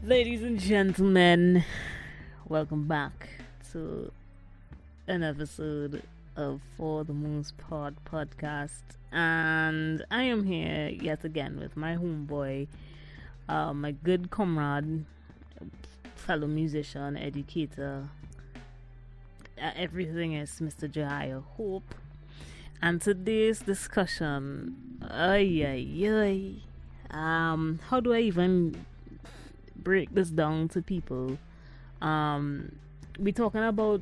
Ladies and gentlemen, welcome back to an episode of For the Most Part podcast. And I am here yet again with my homeboy, my good comrade, fellow musician, educator. Everything is Mr. Jehiah Hope. And today's discussion, how do I even break this down to people? We're talking about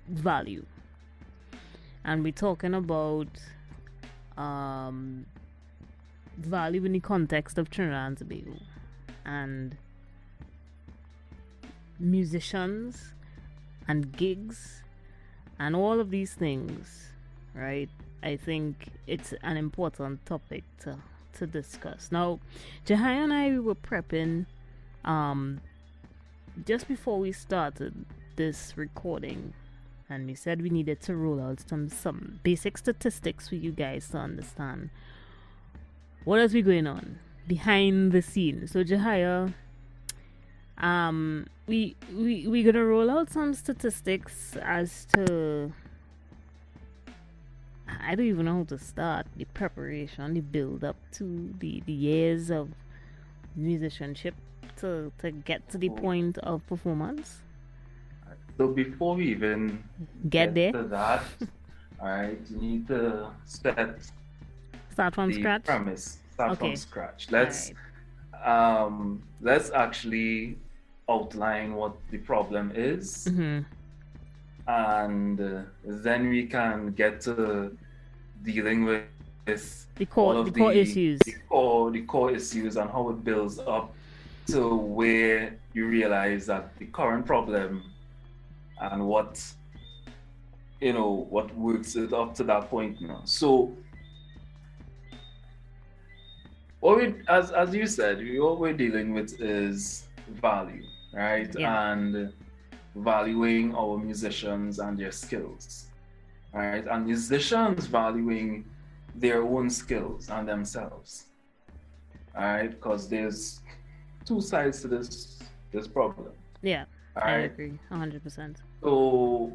value, and we're talking about value in the context of Trinidad and Tobago and musicians and gigs and all of these things, right? I think it's an important topic to discuss. Now, Jehiah and I were prepping just before we started this recording, and we said we needed to roll out some basic statistics for you guys to understand what has been going on behind the scenes. So Jehiah, we gonna roll out some statistics as to, I don't even know how to start the preparation, the build up to the years of musicianship to get to the point of performance. So before we even get there to that, all right, you need to start from scratch. Premise. Start Okay. from scratch. Let's actually outline what the problem is, Mm-hmm. and then we can get to dealing with The all core of issues. the core issues and how it builds up to where you realize that the current problem and what works it up to that point now. So as you said, what we're dealing with is value, right? Yeah. And valuing our musicians and their skills, right? And musicians valuing their own skills and themselves, all right? Because there's two sides to this problem. Yeah, All I right. agree 100%. So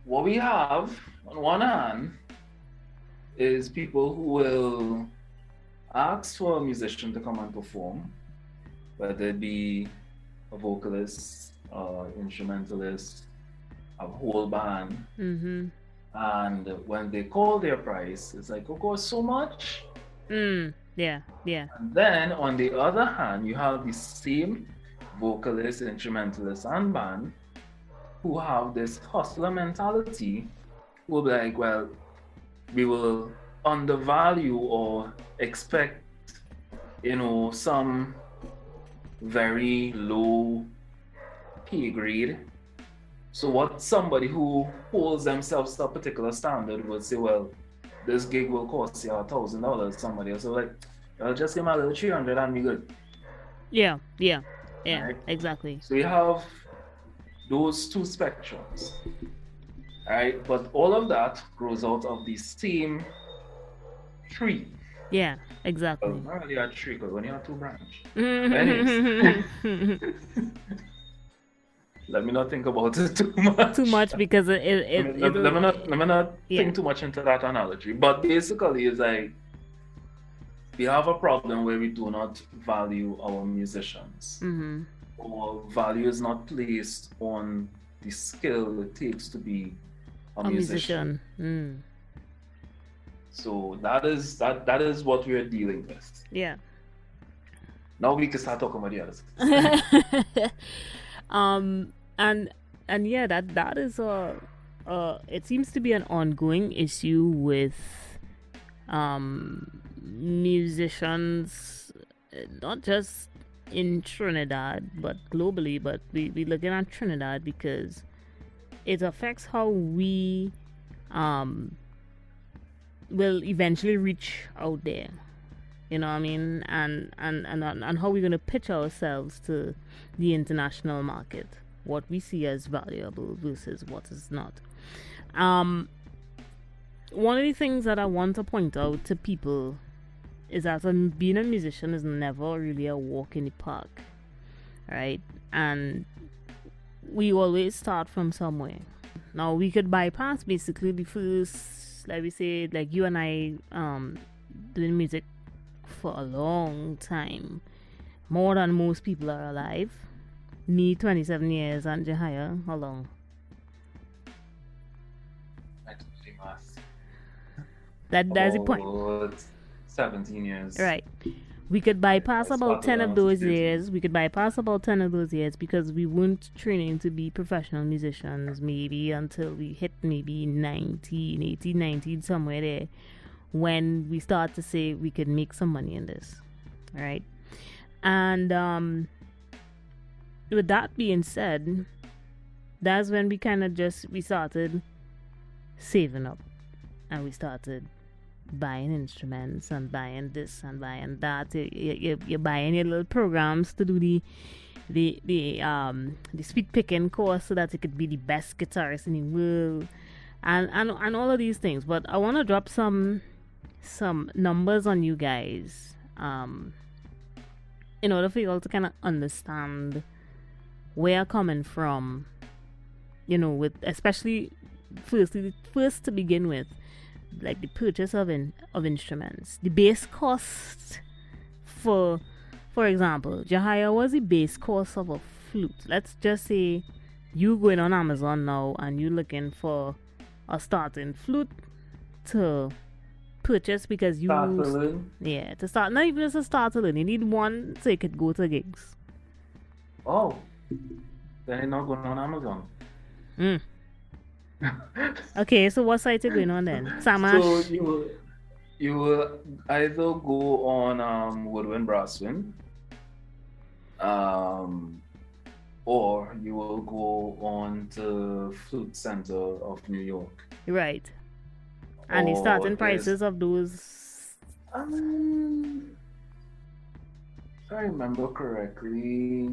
what we have on one hand is people who will ask for a musician to come and perform, whether it be a vocalist, instrumentalist, a whole band. Mm-hmm. And when they call their price, it's like, oh, so much. Yeah. And then on the other hand, you have the same vocalist, instrumentalist, and band who have this hustler mentality, who will be like, well, we will undervalue or expect, some very low pay grade. So what somebody who holds themselves to a particular standard would say, well, this gig will cost you $1,000. Somebody else will like, I'll just give me a little 300 and be good. Yeah, Right. exactly. So you have those two spectrums, right? But all of that grows out of the same tree. Yeah, exactly. Well, not really a tree, because when you have two branches. Anyways. Let me not think about it too much. Too much, because Let me not think too much into that analogy. But basically, it's like we have a problem where we do not value our musicians. Mm-hmm. Or value is not placed on the skill it takes to be a musician. So that is what we're dealing with. Yeah. Now we can start talking about the others. And yeah, that is it seems to be an ongoing issue with musicians, not just in Trinidad but globally, but we looking at Trinidad because it affects how we will eventually reach out there, you know what I mean, and how we're going to pitch ourselves to the international market, what we see as valuable versus what is not. One of the things that I want to point out to people is that being a musician is never really a walk in the park. right? And we always start from somewhere. Now we could bypass basically the first, like we say, like you and I doing music for a long time, more than most people are alive. Me 27 years and Jehiah, how long? I don't do math. That's the point. About 17 years. Right. We could bypass I about started 10 when I of was those 13. years. We could bypass about 10 of those years because we weren't training to be professional musicians maybe until we hit maybe 19, 18, 19, somewhere there, when we start to say we could make some money in this. Right. And with that being said, that's when we kind of we started saving up, and we started buying instruments and buying this and buying that. You're buying your little programs to do the speed picking course so that you could be the best guitarist in the world, and all of these things. But I want to drop some numbers on you guys, in order for you all to kind of understand where I'm coming from. You know, with especially first to begin with, like the purchase of instruments, the base cost for example, Jehiah, was the base cost of a flute? Let's just say you going on Amazon now and you looking for a starting flute to purchase because you Start to learn. yeah, to start, not even as a start to learn, you need one so you could go to gigs. Oh, then you're not going on Amazon. Okay, so what site you going on then? Samash? So you will either go on Woodwind Brasswind, or you will go on to Flute Center of New York. Right. And the Or starting there's- prices of those. If I remember correctly,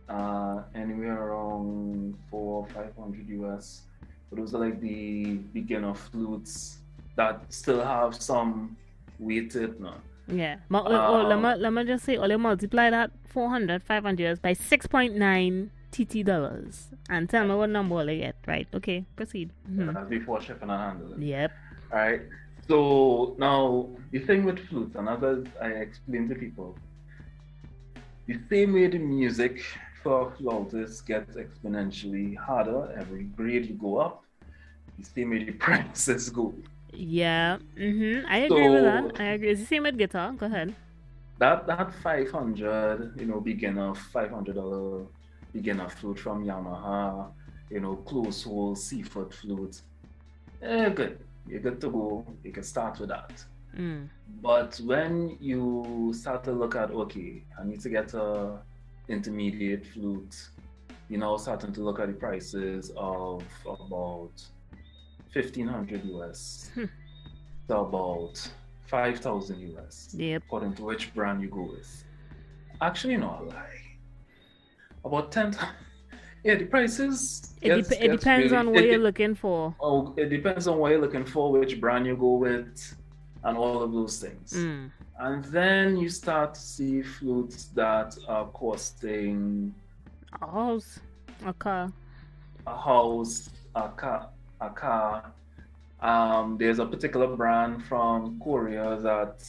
anywhere around 400 or 500 US. But those are like the beginner flutes that still have some weight to it now. Yeah. Let me just say, only multiply that 400, 500 by 6.9 TT dollars and tell me what number I get. Right. Okay. Proceed. That's before shipping and handling. Yep. All right. So now the thing with flutes, and as I explain to people, the same way the music for flautists gets exponentially harder every grade you go up, the same way the prices go. Yeah. I agree with that. So- I agree. It's the same with guitar. Go ahead. That 500, beginner $500 beginner flute from Yamaha, close hole Seafoot flute, good. You're good to go. You can start with that. But when you start to look at, okay, I need to get a intermediate flute, you're now starting to look at the prices of about 1,500 US to about 5,000 US, Yep. according to which brand you go with. Actually, no, I lie. About 10. Yeah, the prices. It depends on what you're looking for. Oh, it depends on what you're looking for, which brand you go with, and all of those things. And then you start to see flutes that are costing A house, a car. a house, a car. There's a particular brand from Korea that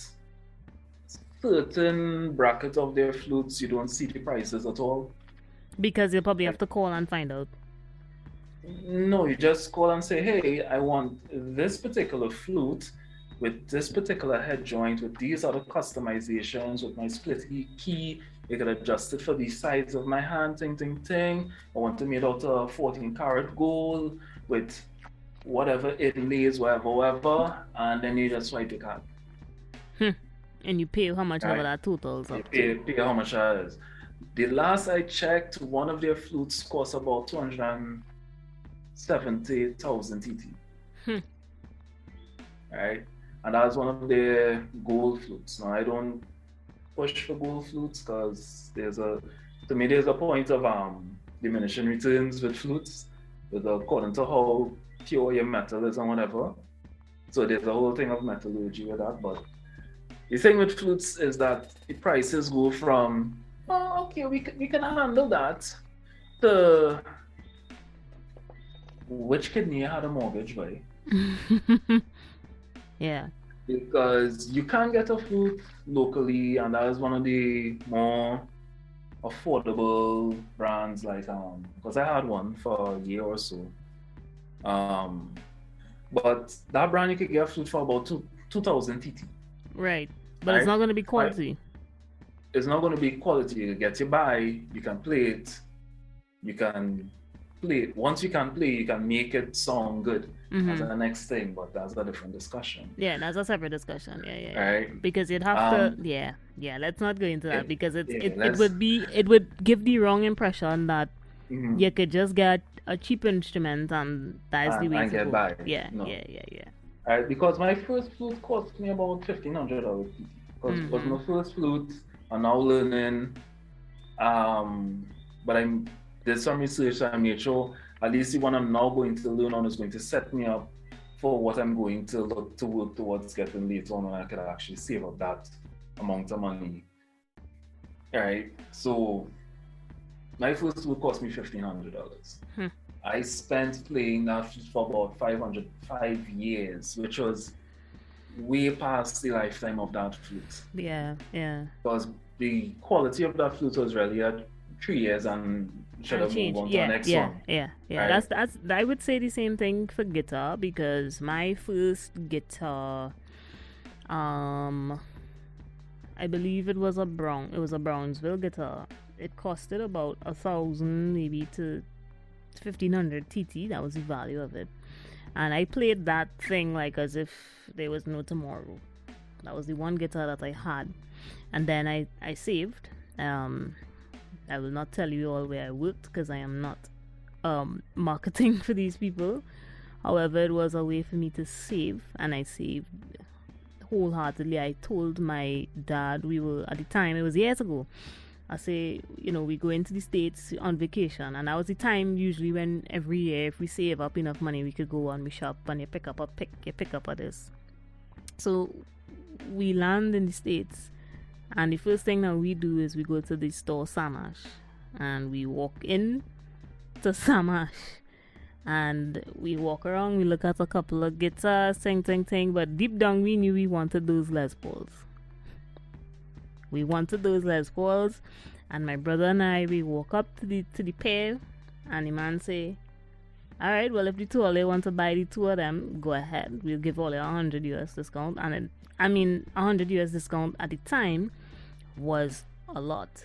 certain brackets of their flutes you don't see the prices at all. Because you'll probably have to call and find out. No, you just call and say, hey, I want this particular flute with this particular head joint, with these other customizations, with my split key. You can adjust it for the size of my hand, ting. I want to make out a 14 karat gold with whatever inlays, whatever, and then you just swipe the card. And you pay how much Right. over that totals up. Pay how much that is. The last I checked, one of their flutes cost about 270,000 TT. Right? And that's one of their gold flutes. Now, I don't push for gold flutes because there's a point of diminishing returns with flutes, according to how pure your metal is and whatever. So there's a whole thing of metallurgy with that. But the thing with flutes is that the prices go from oh, okay, we can handle that. The which kidney had a mortgage, right? Yeah. Because you can get a flute locally, and that is one of the more affordable brands. Like because I had one for a year or so. Um, but that brand you could get a flute for about 2,000 TT. Right. But it's Right? not going to be Right? quality. It's not going to be quality. You get it by, you can play it, you can play it. Once you can play, you can make it sound good. That's the next thing, but that's a different discussion. Yeah, that's a separate discussion. Yeah. Right? Because you'd have to. Yeah. Let's not go into that because it would give the wrong impression that you could just get a cheap instrument and that's the way and to get go. by. Yeah. No. Yeah. Right? Because my first flute cost me about $1,500. Because it was my first flute. I'm now learning. But I did some research, so I made sure at least the one I'm now going to learn on is going to set me up for what I'm going to look to work towards getting later on when I could actually save up that amount of money. Right? So my first flute cost me $1,500. I spent playing that for about 5 years, which was way past the lifetime of that flute. Yeah. Because the quality of that flute was really at 3 years and should have moved on to the next one. Yeah. Right? That's I would say the same thing for guitar because my first guitar, I believe it was a Brownsville guitar. It costed about 1,000 maybe to 1,500 TT. That was the value of it. And I played that thing like as if there was no tomorrow. That was the one guitar that I had. And then I saved. I will not tell you all where I worked because I am not marketing for these people. However, it was a way for me to save, and I saved wholeheartedly. I told my dad, we were, at the time, it was years ago, I say, we go into the States on vacation, and that was the time usually when every year, if we save up enough money, we could go and we shop and you pick up a this. So we land in the States, and the first thing that we do is we go to the store Samash, and we walk in to Samash, and we walk around, we look at a couple of guitars, ting, but deep down we knew we wanted those Les Pauls. And my brother and I, we walk up to the pair, and the man say, all right, well, if the two of you want to buy the two of them, go ahead. We'll give all you $100 US discount. And $100 US discount at the time was a lot.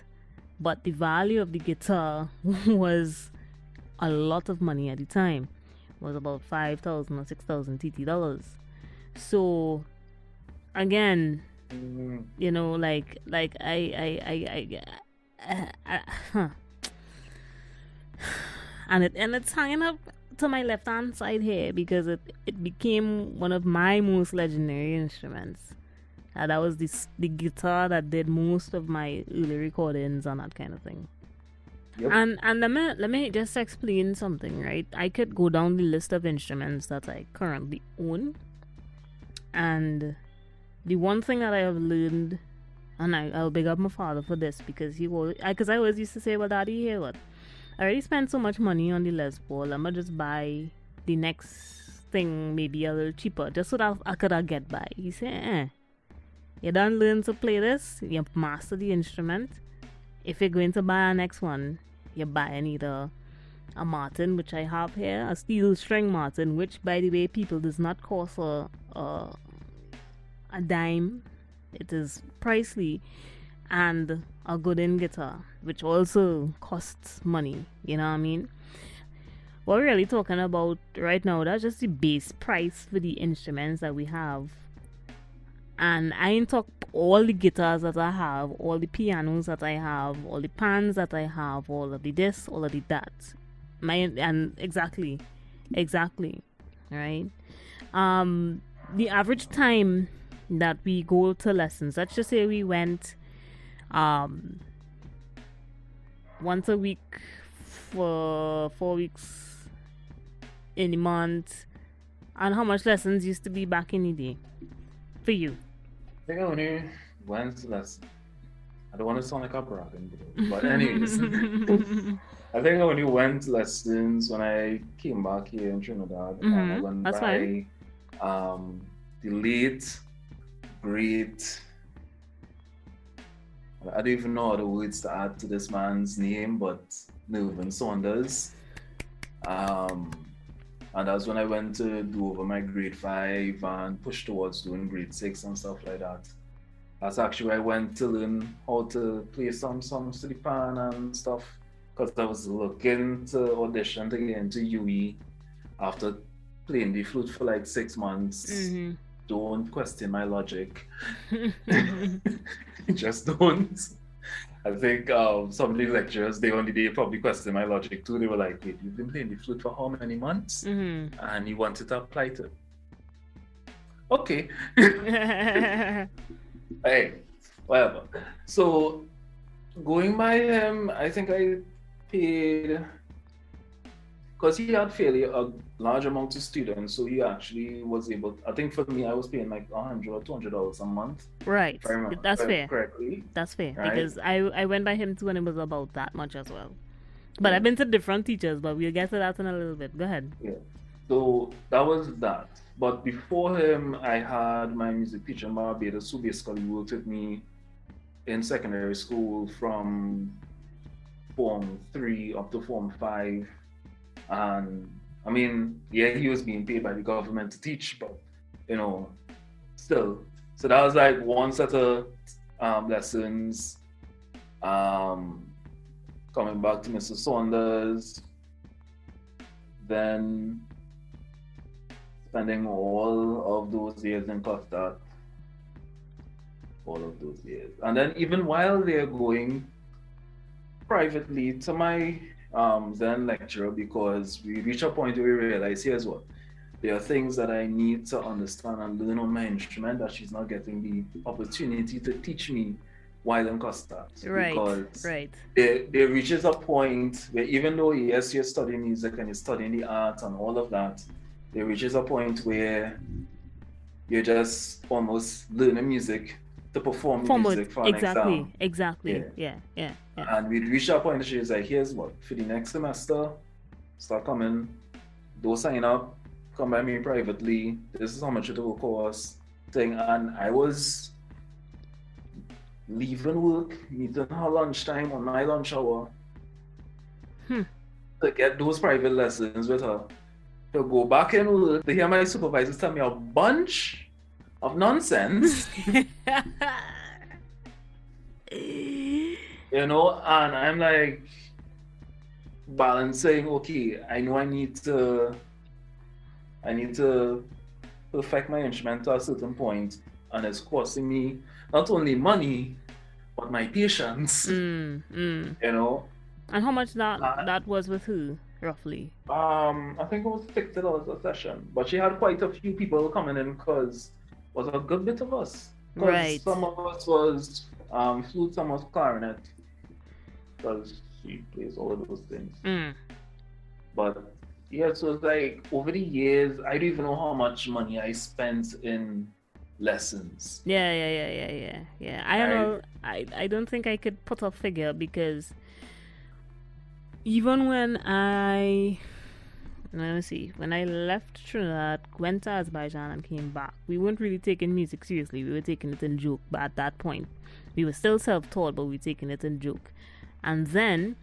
But the value of the guitar was a lot of money at the time. It was about 5,000 or 6,000 TT dollars. So, again, like and it's hanging up to my left hand side here because it became one of my most legendary instruments. That was the guitar that did most of my early recordings and that kind of thing. Yep. And let me just explain something, right? I could go down the list of instruments that I currently own, and the one thing that I have learned, and I'll big up my father for this because I always used to say, well, Daddy, here what? I already spent so much money on the Les Paul, I'm gonna just buy the next thing maybe a little cheaper just so that I could get by. He said, you done learn to play this, you master the instrument. If you're going to buy a next one, you're buying either a Martin, which I have here, a steel string Martin, which by the way, people, does not cost a dime. It is pricey, and a Gooden guitar, which also costs money. You know what I mean? What we're really talking about right now, that's just the base price for the instruments that we have. And I ain't talk all the guitars that I have, all the pianos that I have, all the pans that I have, all of the this, all of the that. Exactly, right? The average time that we go to lessons, let's just say we went once a week for 4 weeks in a month. And how much lessons used to be back in the day for you? I think I only went to lesson I don't want to sound like a bragging, but anyways, I think I only went lessons when I came back here in Trinidad, and I went That's by fine. the late, great. I don't even know the words to add to this man's name, but Melvin Saunders. And that's when I went to do over my grade 5 and push towards doing grade 6 and stuff like that. That's actually where I went to learn how to play some songs to the pan and stuff, because I was looking to audition to get into UE after playing the flute for like 6 months. Don't question my logic. Just don't. I think some of the lecturers, they probably questioned my logic too. They were like, wait, you've been playing the flute for how many months? And you wanted to apply to it. Okay. Hey, whatever. So, going by him, I think I paid, because he had fairly a large amount of students, so he actually was able, I think for me, I was paying like $100 or $200 a month. Right. If I remember That's fair. correctly. That's fair. Right? Because I went by him too and it was about that much as well. But I've been to different teachers, but we'll get to that in a little bit. Go ahead. Yeah. So that was that. But before him, I had my music teacher in Barbados, who basically worked with me in secondary school from Form 3 up to Form 5. And I mean, yeah, he was being paid by the government to teach, but you know, still. So that was like one set of lessons. Coming back to Mr. Saunders, then spending all of those years in Costa, all of those years. And then even while they're going privately to my then lecturer, because we reach a point where we realize, here's what, there are things that I need to understand and learn on my instrument that she's not getting the opportunity to teach me while in Costa. Right, because right. There reaches a point where even though, yes, you're studying music and you're studying the art and all of that, there reaches a point where you're just almost learning music to perform music for an exam. Exactly. Yeah. And we reached a point that she was like, here's what, for the next semester, start coming, don't sign up, come by me privately, this is how much it will cost, thing. And I was leaving work, meeting her lunchtime on my lunch hour to get those private lessons with her, to go back in work, to hear my supervisors tell me a bunch of nonsense. You know, and I'm like balancing, okay, I know I need to perfect my instrument to a certain point, and it's costing me not only money but my patience. You know. And how much that was with who, roughly? I think it was $60 a session, but she had quite a few people coming in because it was a good bit of us. Right. Some of us was flute, some was clarinet, because she plays all of those things. But yeah, so it's like over the years, I don't even know how much money I spent in lessons. Yeah. I don't know. I don't think I could put a figure, because even when I left Trinidad, went to Azerbaijan and came back, we weren't really taking music seriously. We were taking it in joke, but at that point, we were still self-taught, but we were taking it in joke. And then,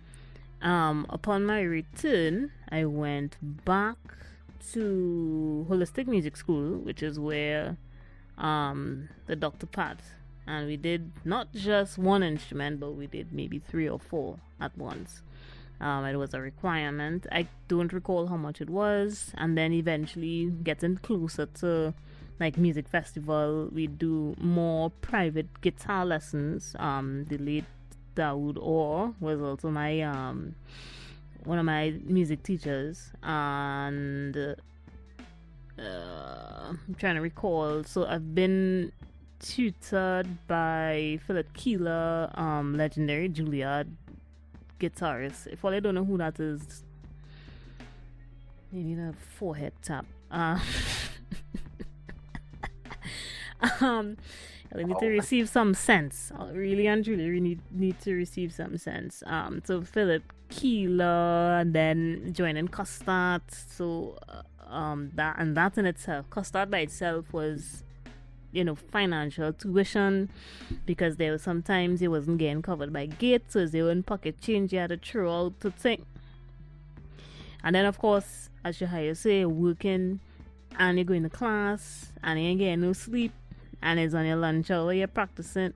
upon my return, I went back to Holistic Music School, which is where the Dr. Pat, and we did not just one instrument, but we did maybe 3 or 4 at once. It was a requirement. I don't recall how much it was. And then eventually, getting closer to like music festival, we do more private guitar lessons. The late Dawood Orr was also my one of my music teachers, and I'm trying to recall. So I've been tutored by Philip Keeler, legendary Juilliard guitarist. If all I don't know who that is, you need a forehead tap. They need to Wow. receive some sense. Really and truly, we need to receive some sense. So Philip Keeler, and then joining Costard. So that in itself, Costard by itself was, financial tuition, because there was sometimes it wasn't getting covered by gate, so they were in pocket change you had to throw out to think. And then of course, as Jehiah say, working and you're going to class and you ain't getting no sleep and it's on your lunch hour you're practicing.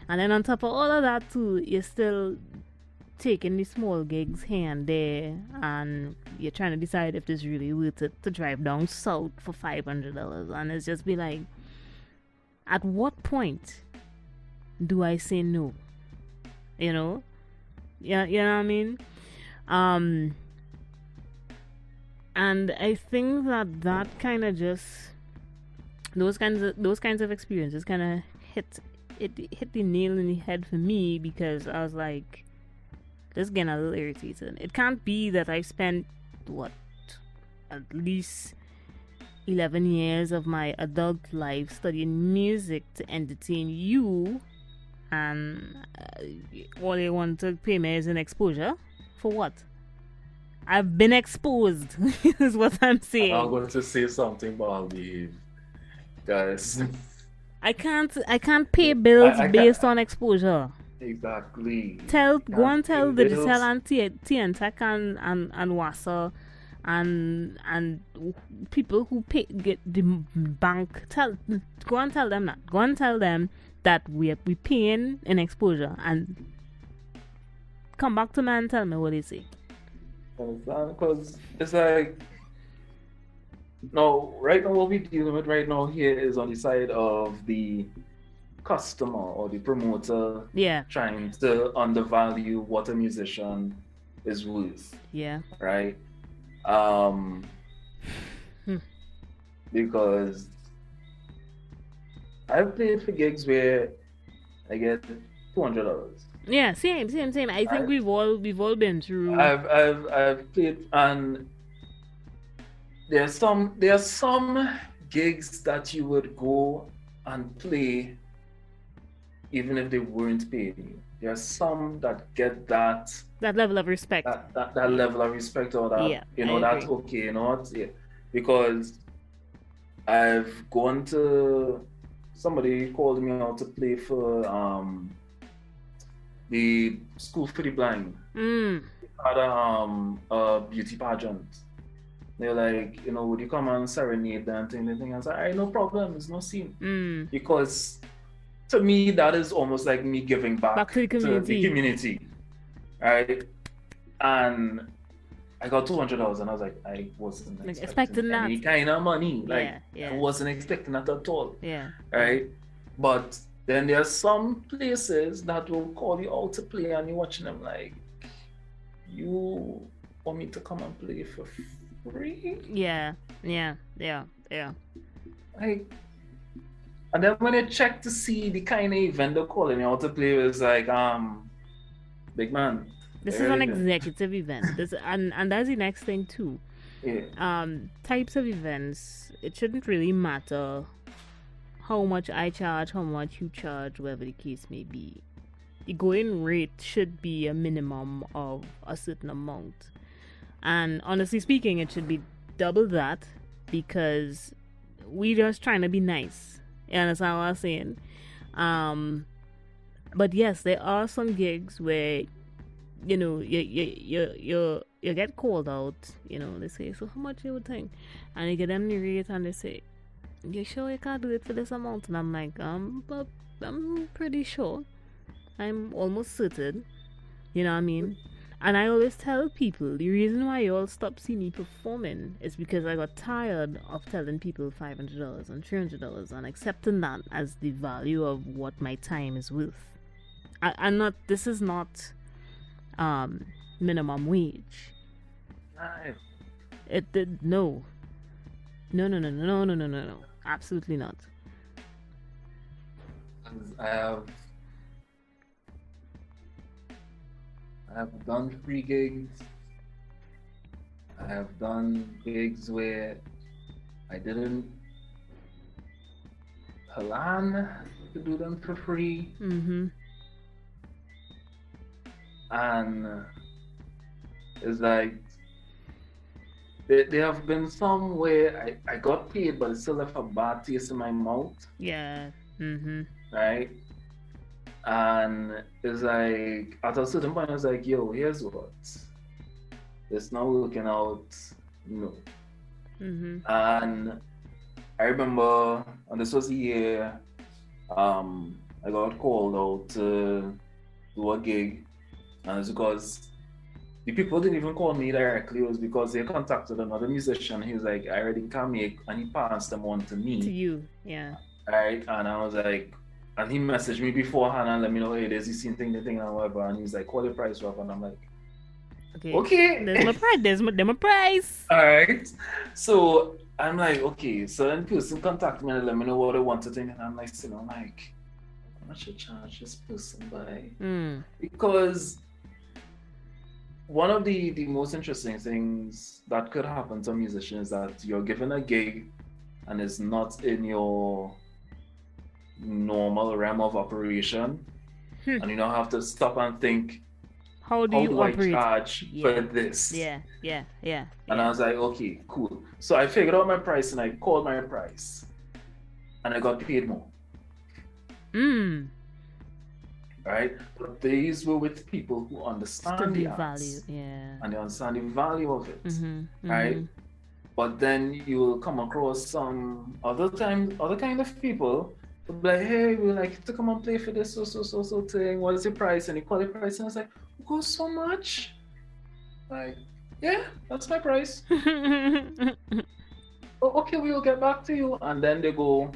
And then on top of all of that too, you're still taking the small gigs here and there, and you're trying to decide if it's really worth it to drive down south for $500. And it's just be like, at what point do I say no? Yeah, you know what I mean? And I think that kind of just those kinds of experiences kind of hit the nail in the head for me, because I was like, this getting a little irritating. It can't be that I spent at least 11 years of my adult life studying music to entertain you, and all they want to pay me is an exposure for what? I've been exposed is what I'm saying. I'm going to say something, but I'll behave, guys. I can't pay bills based on exposure. Exactly. Go and tell the Digital and TNTech and WASA and people who get the bank. Go and tell them that. Go and tell them that we paying in exposure, and come back to me and tell me what they say. Because it's like, no, right now what we're dealing with right now here is on the side of the customer or the promoter, trying to undervalue what a musician is worth. Yeah. Right? Because I've played for gigs where I get $200. Yeah, same. I think we've all been through. I've played, and there are some gigs that you would go and play even if they weren't paying you. There are some that get that level of respect. That level of respect, or that that's okay, what? Yeah. Because I've gone to, somebody called me out to play for the School for the Blind. Had a beauty pageant. They're like, would you come and serenade and anything? I was like, all right, no problem, it's no scene. Because to me, that is almost like me giving back to the community. Right? And I got $200, and I was like, I wasn't expecting any kind of money. I wasn't expecting that at all. Yeah. Right? But then there are some places that will call you out to play, and you're watching them like, you want me to come and play for free? Yeah. Like, and then when you check to see the kind of event they're calling you out to play, it's like, big man. This is an executive event. And that's the next thing too. Yeah. Types of events, it shouldn't really matter how much I charge, how much you charge, whatever the case may be. The going rate should be a minimum of a certain amount. And honestly speaking, it should be double that, because we're just trying to be nice. You understand what I'm saying? But yes, there are some gigs where, you get called out, they say, so how much you would think? And you get them the rate and they say, you sure you can't do it for this amount? And I'm like, but I'm pretty sure. I'm almost certain. You know what I mean? And I always tell people, the reason why you all stopped seeing me performing is because I got tired of telling people $500 and $300 and accepting that as the value of what my time is worth. This is not minimum wage. No. Absolutely not. I have done free gigs. I have done gigs where I didn't plan to do them for free. And it's like there have been some where I got paid, but it still left a bad taste in my mouth. Yeah. Right? And it's like, at a certain point, I was like, yo, here's what. It's not working out. No. And I remember, and this was the year, I got called out to do a gig. And it's because the people didn't even call me directly. It was because they contacted another musician. He was like, I already can make, and he passed them on to me. To you, yeah. Right? And I was like, and he messaged me beforehand and let me know, hey, there's this thing, and whatever. And he was like, call the price up. And I'm like, okay. There's my price. There's my price. All right. So I'm like, okay. So then person contact me and let me know what they want to think. And I'm like, you know, like, how much should charge this person by? Because one of the most interesting things that could happen to a musician is that you're given a gig and it's not in your normal realm of operation, and you don't have to stop and think, how do I charge for this? Yeah. And I was like, okay, cool. So I figured out my price and I called my price and I got paid more. Right? But these were with people who understand the arts, and they understand the value of it. Right? But then you will come across some other kind of people who be like, hey, we like to come and play for this so thing. What is the price? And you call the price, and I was like, oh, so much? Like, yeah, that's my price. Oh, okay, we will get back to you. And then they go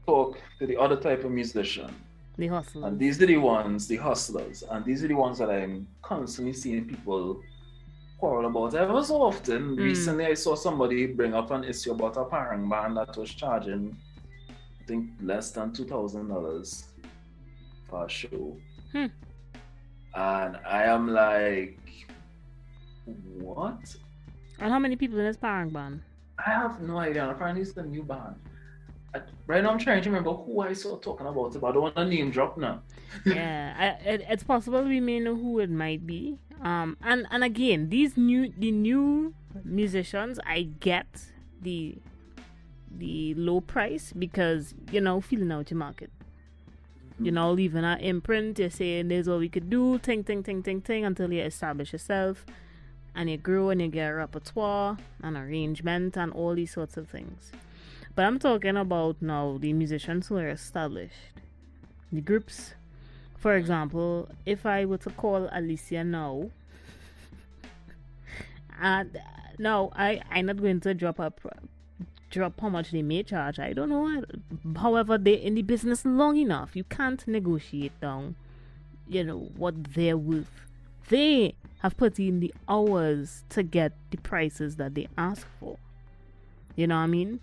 talk to the other type of musician. The hustlers. And these are the ones, the hustlers. And these are the ones that I'm constantly seeing people quarrel about. Ever so often, recently I saw somebody bring up an issue about a parang band that was charging, I think, less than $2,000 for a show. And I am like, what? And how many people in this parang band? I have no idea. Apparently it's a new band. Right now I'm trying to remember who I saw talking about it, but I don't want to name drop now. Yeah, it's possible we may know who it might be. And again, the new musicians, I get the low price because, you know, feeling out your market. You know, leaving an imprint, you're saying there's what we could do, ting until you establish yourself and you grow and you get a repertoire and arrangement and all these sorts of things. But I'm talking about now the musicians who are established. The groups. For example, if I were to call Alicia now, no, I'm not going to drop how much they may charge. I don't know. However, they're in the business long enough. You can't negotiate down, you know, what they're worth. They have put in the hours to get the prices that they ask for. You know what I mean?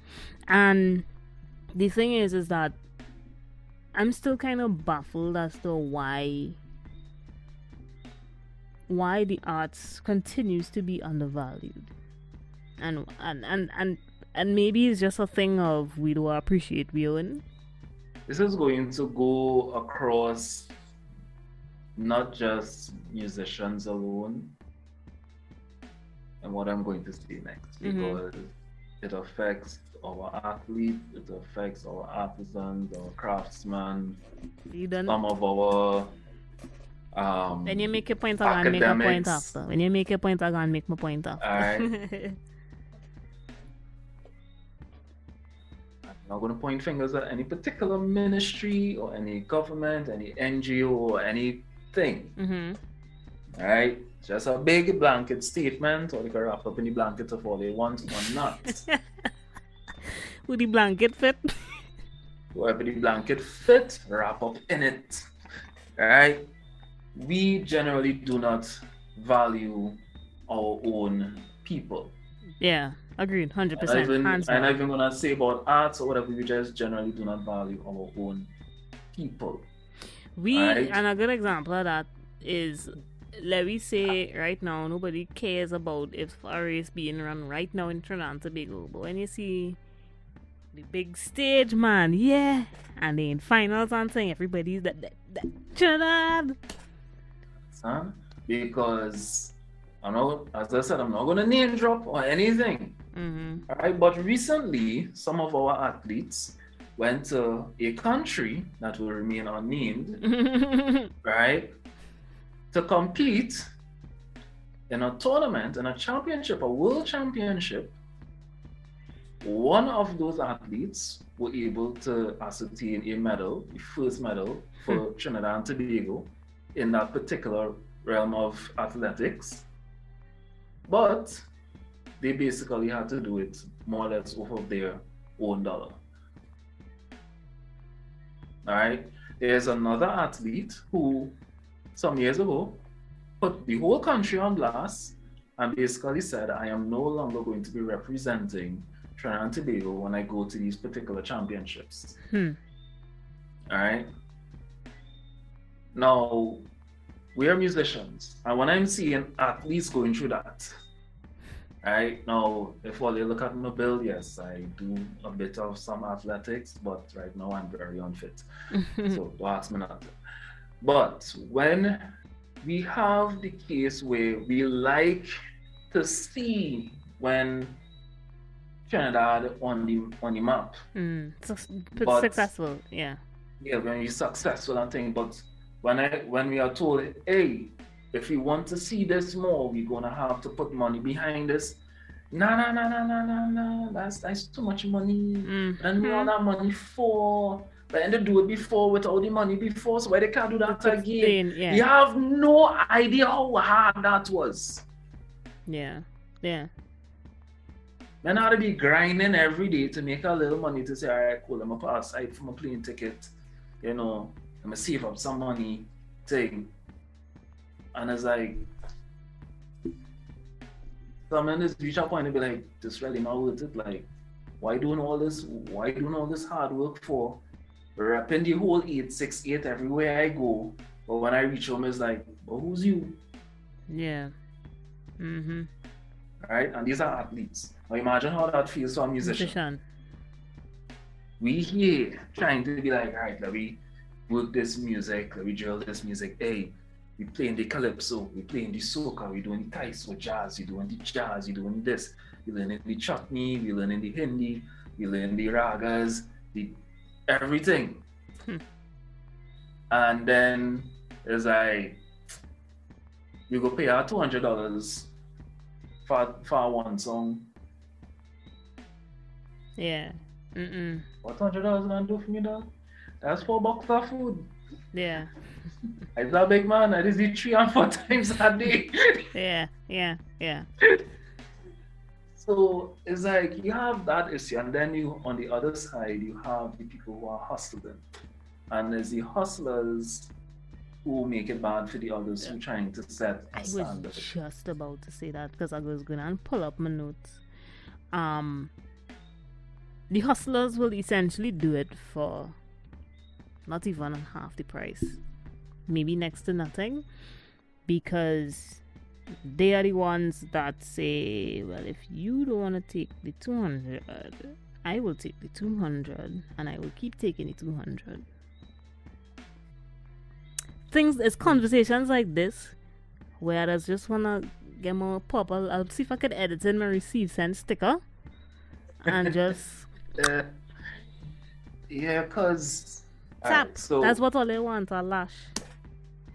And the thing is that I'm still kind of baffled as to why the arts continues to be undervalued. And maybe it's just a thing of we don't appreciate viewing. This is going to go across not just musicians alone, and what I'm going to say next, because it affects our athletes, it affects our artisans, our craftsmen, some of our when you make a point, I'm going to make a point after. When you make a point, I'm going to make my point after. Alright. I'm not going to point fingers at any particular ministry or any government, any NGO or anything. Alright? Just a big blanket statement, or they can wrap up in the blanket of all they want or not. Would the blanket fit? Wherever the blanket fit, wrap up in it. Alright? We generally do not value our own people. Yeah, agreed, 100%. I'm not even gonna say about arts or whatever, we just generally do not value our own people. And a good example of that is, let me say right now, nobody cares about if a race being run right now in Trinidad and Tobago. But when you see the big stage, man. Yeah. And then in finals and saying everybody's that Trinidad. Son, because as I said, I'm not gonna name drop or anything. Mm-hmm. All right, but recently some of our athletes went to a country that will remain unnamed, right, to compete in a tournament, in a championship, a world championship. One of those athletes were able to ascertain a medal, the first medal for Trinidad and Tobago in that particular realm of athletics. But they basically had to do it more or less off of their own dollar. All right. There's another athlete who, some years ago, put the whole country on blast and basically said, I am no longer going to be representing Trinidad and Tobago when I go to these particular championships. All right. Now, we are musicians, and when I'm seeing athletes going through that, right now, if all you look at my bill, yes, I do a bit of some athletics, but right now I'm very unfit. So don't ask me nothing. But when we have the case where we like to see when Trinidad on the map, successful, yeah, when you're successful and thing, but when we are told, hey, if we want to see this more, we're gonna have to put money behind this. No. That's too much money. And we want that money for. But they do it before without the money before, so why they can't do that again? Yeah. You have no idea how hard that was. Yeah. Man, I had to be grinding every day to make a little money to say, all right, cool, I'm gonna put aside for my plane ticket, I'm gonna save up some money thing. And it's like, some men just reach a point and be like, this really not worth it. Like, why doing all this hard work for? Repping the whole 868 everywhere I go. But when I reach home, it's like, but who's you? Yeah. Right? And these are athletes. Now imagine how that feels to a musician. We here trying to be like, all right, let me work this music, let me drill this music. Hey, we playing the calypso, we playing the soca, we doing the Taiso jazz, we doing the jazz, we doing this, we learning the chutney, we learning the Hindi, we learning the ragas, the everything. And then it's like, we go pay our $200 for one song. Yeah. What $200 gonna do for me, dog? That's $4 for food. Yeah. I that big man, I just eat 3 and 4 times a day. Yeah. So it's like you have that issue, and then you on the other side you have the people who are hustling. And there's the hustlers who make it bad for the others who are trying to set a standard. I was just about to say that because I was going to pull up my notes. The hustlers will essentially do it for not even half the price, maybe next to nothing, because they are the ones that say, well, if you don't want to take the 200, I will take the 200 and I will keep taking the 200. It's conversations like this where I just want to get more pop. I'll see if I could edit in my receive send sticker and just because tap. Right, so that's what all they want, a lash.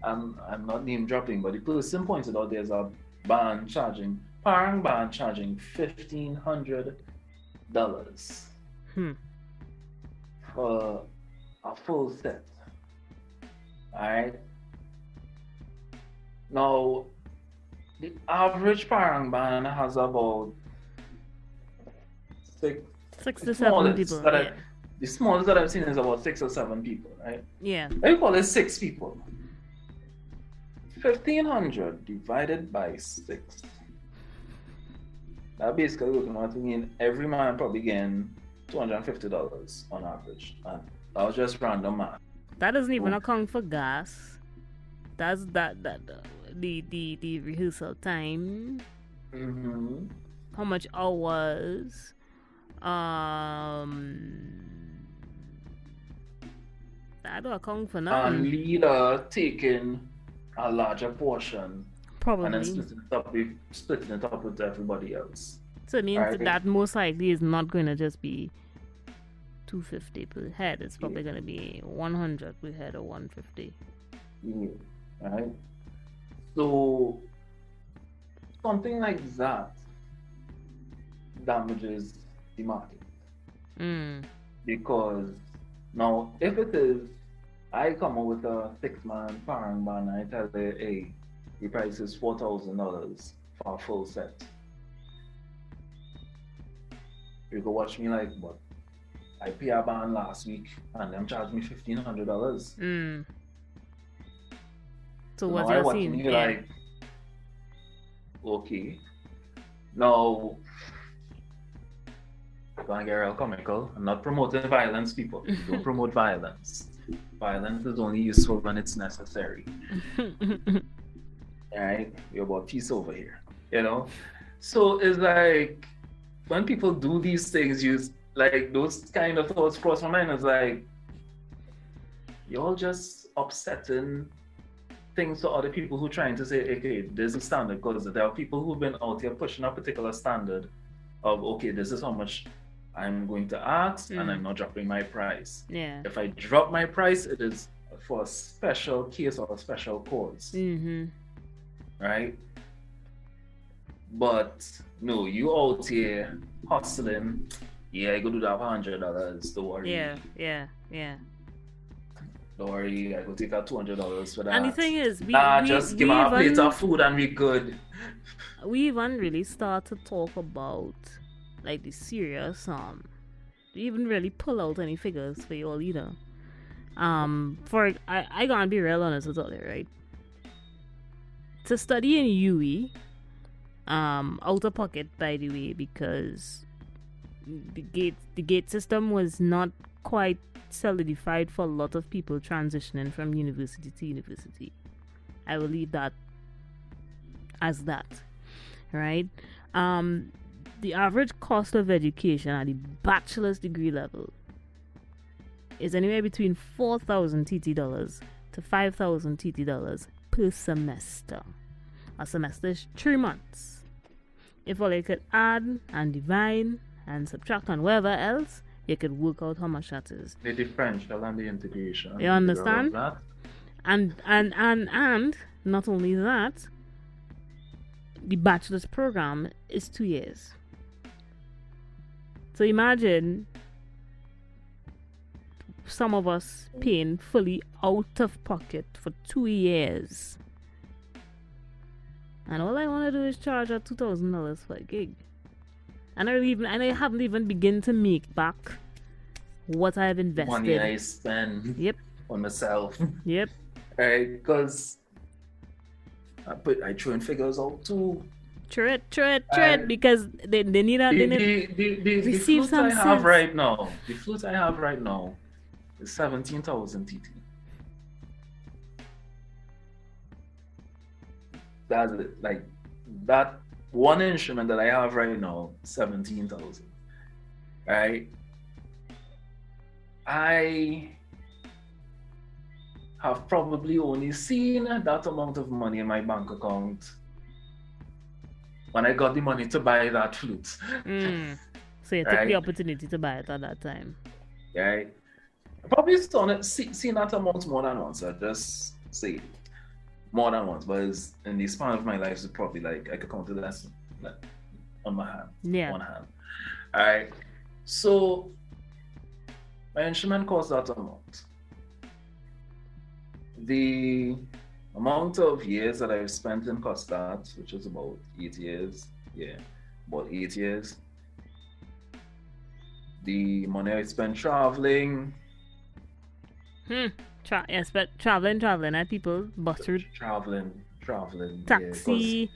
I'm not name dropping, but the person pointed out there's a band charging $1,500 for a full set. Alright. Now the average parang band has about 6 to 7 people. The smallest that I've seen is about 6 or 7 people, right? Yeah. I call it 6 people. 1,500 divided by 6. That basically looking at me, every man probably getting $250 on average. And that was just random math. That doesn't even account for gas. That's the rehearsal time. How much hours? That don't account for And nothing. leader taking a larger portion and then Probably. splitting it up with everybody else. So it means Right? that most likely is not going to just be 250 per head. It's probably going to be 100 per head or 150. Yeah. Right? So something like that damages the market. Because now if it is I come up with a 6-man parang ban and I tell you, hey, the price is $4,000 for a full set. You go watch me like, but I pay a band last week and them charged me $1,500. So now what's I your watching scene? you like, okay. Now, gonna get real comical. I'm not promoting violence, people. Don't promote violence. Violence is only useful when it's necessary. Alright? We're about peace over here. You know? So it's like when people do these things, like those kind of thoughts cross my mind. It's like you're just upsetting things to other people who are trying to say, okay, this is standard, because there are people who've been out here pushing a particular standard of, okay, this is how much I'm going to ask and I'm not dropping my price. Yeah. If I drop my price, it is for a special case or a special cause. Right? But no, you out here hustling. Yeah, I go do that for $100. Don't worry. Yeah. Don't worry, I go take out $200 for that. And the thing is, just give me a plate of food and we good. We even really start to talk about like the serious we even really pull out any figures for you all either. I gotta be real honest with you, right? To study in UE, out of pocket by the way, because the gate system was not quite solidified for a lot of people transitioning from university to university. I will leave that as that, right? The average cost of education at the bachelor's degree level is anywhere between 4,000 TT dollars to 5,000 TT dollars per semester. A semester is 3 months. If all you could add and divide and subtract and whatever else, you could work out how much that is. The differential and the integration. You understand? And not only that, the bachelor's program is 2 years. So imagine some of us paying fully out of pocket for 2 years. And all I want to do is charge her $2,000 for a gig. And I haven't even begun to make back what I've invested. Money I spend on myself. Yep. Right, because I throw in figures out too. True it, because they need the receive flute some I sense. have right now. The flute I have right now is 17,000 TT. That's it. Like that one instrument that I have right now, 17,000. Right? I have probably only seen that amount of money in my bank account when I got the money to buy that flute. So you took the opportunity to buy it at that time. Right? I probably seen that amount more than once. I just say more than once, but in the span of my life, it's probably like I could count it less on my hand. Yeah. One hand. Alright. So my instrument costs that amount. The amount of years that I've spent in Costard, which is about 8 years, about 8 years. The money I spent traveling. Traveling at people, bus route. Traveling. Taxi.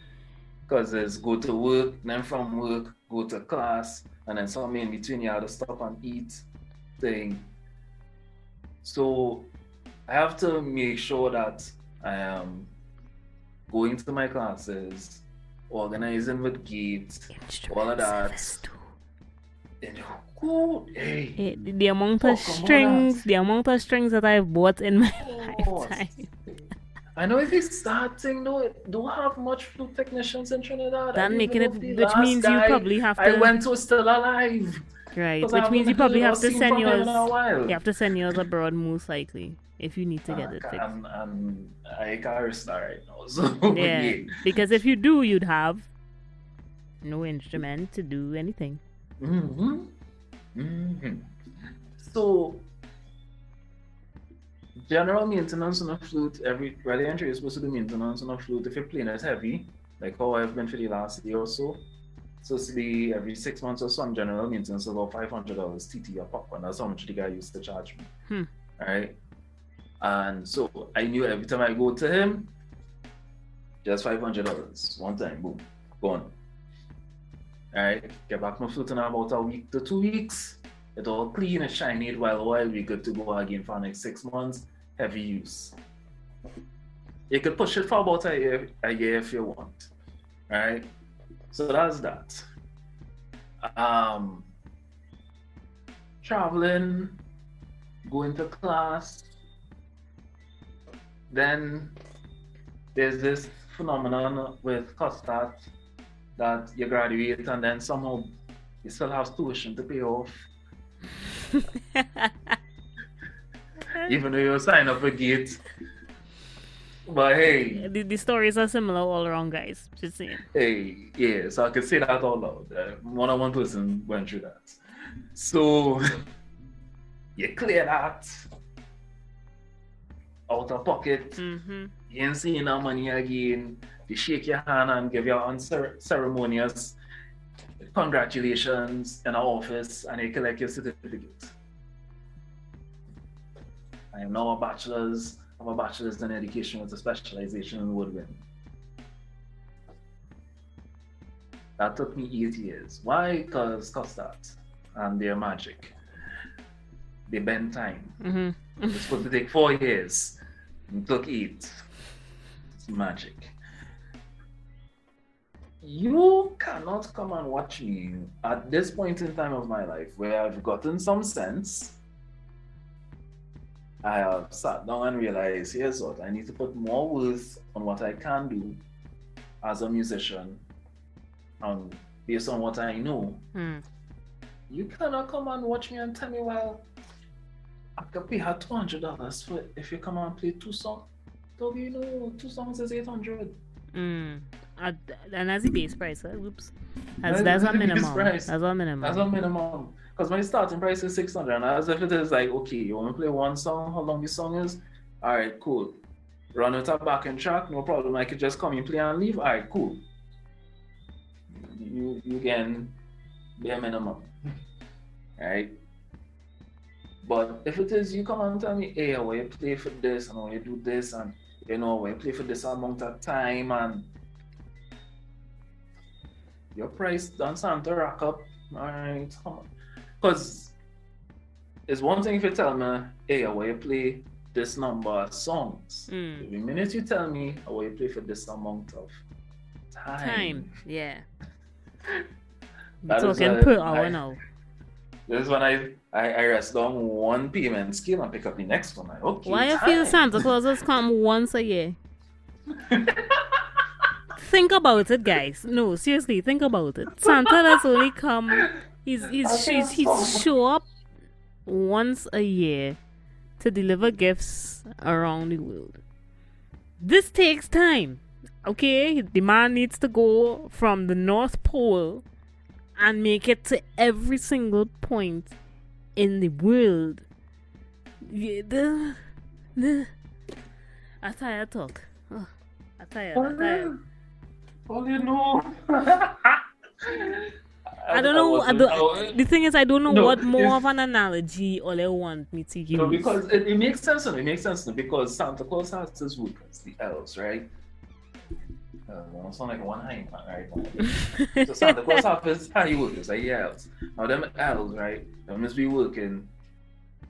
Because there's go to work, then from work, go to class, and then something in between you have to stop and eat thing. So I have to make sure that I am going to my classes, organizing with gates, all of that. And who, hey, The amount of come on, strings that I've bought in my oh, lifetime. I know if it's starting, no, it don't have much flute technicians in Trinidad. I That don't even making know it, if the which last means you guy probably have I to, went to is still alive. right? Because I Which means haven't you probably heard or have to seen send from him yours. in a while. You have to send yours abroad most likely if you need to get it fixed. And I can't restart right now. So, Yeah, because if you do, you'd have no instrument to do anything. Mm-hmm. Mm-hmm. So, general maintenance on a flute, every ready entry is supposed to do maintenance on a flute. If you're playing it heavy, like how I've been for the last year or so, it's supposed to be every 6 months or so. On general maintenance, about $500 TT a pop, and that's how much the guy used to charge me. All right. And so I knew every time I go to him, just $500. One time, boom, gone. All right, get back my flute in about a week to 2 weeks. It all clean and shiny, it while we good to go again for the next 6 months. Heavy use. You could push it for about a year if you want. All right, so that's that. Traveling, going to class. Then there's this phenomenon with Costart that you graduate and then somehow you still have tuition to pay off. Even though you sign up a gate. But hey. The stories are similar all around, guys. Just saying. Hey, yeah, so I can say that all loud. One person went through that. So you clear that out of pocket. Mm-hmm. You ain't seeing no money again. You shake your hand and give your unceremonious congratulations in our office and you collect your certificate. I am now a bachelor's. I'm a bachelor's in education with a specialization in woodwind. That took me 8 years. Why? Because Costart and their magic. They bend time. Mm-hmm. It's supposed to take 4 years. It took 8. It's magic. You cannot come and watch me at this point in time of my life where I've gotten some sense. I have sat down and realized, here's what, I need to put more worth on what I can do as a musician and based on what I know. You cannot come and watch me and tell me, well, I could pay her $200 for if you come and play 2 songs. So you know, 2 songs is $800. And as the base price, whoops. That's a minimum. That's a minimum. That's a minimum. Because my starting price is $600, and as if it is like, okay, you want to play 1 song, how long the song is? All right, cool. Run with a backing track, no problem. I could just come and play and leave. All right, cool. You can be a minimum. All right. But if it is, you come and tell me, hey, I want you play for this, and I want you do this, and you know, I want you play for this amount of time, and your price done something to rack up. All right, come on. Because it's one thing if you tell me, hey, I want you play this number of songs. The minute you tell me, I want you play for this amount of time. Yeah. We're talking per hour now. This is when I rest down one payment scale and pick up the next one. Like, okay, why you feel Santa Claus has come once a year? Think about it, guys. No, seriously, think about it. Santa has only come. He's show up once a year to deliver gifts around the world. This takes time. Okay, the man needs to go from the North Pole and make it to every single point in the world. I tired talk. I tired. All you know. I don't know. The thing is, I don't know what more of an analogy or they want me to use. No, because it makes sense. It makes sense because Santa Claus has his workers, the elves, right? I don't sound like one high man, right? So Santa Claus has his high workers, like elves. Now them elves, right? They must be working